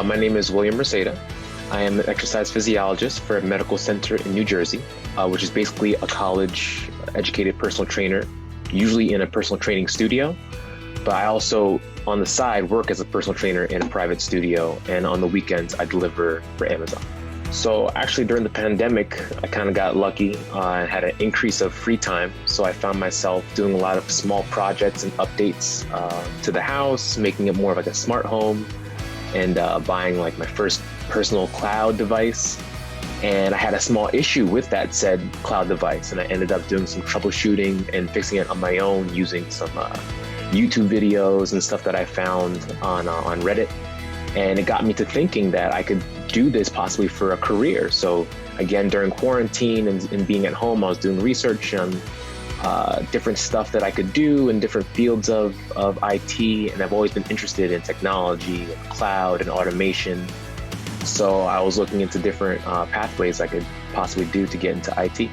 My name is William Merceda. I am an exercise physiologist for a medical center in New Jersey, which is basically a college-educated personal trainer, usually in a personal training studio. But I also, on the side, work as a personal trainer in a private studio, and on the weekends, I deliver for Amazon. So actually, during the pandemic, I kind of got lucky and had an increase of free time. So I found myself doing a lot of small projects and updates to the house, making it more of like a smart home, and buying like my first personal cloud device. And I had a small issue with that said cloud device, and I ended up doing some troubleshooting and fixing it on my own using some YouTube videos and stuff that I found on Reddit. And it got me to thinking that I could do this possibly for a career. So again, during quarantine and being at home, I was doing research on different stuff that I could do in different fields of IT. And I've always been interested in technology, and cloud, and automation. So I was looking into different pathways I could possibly do to get into IT.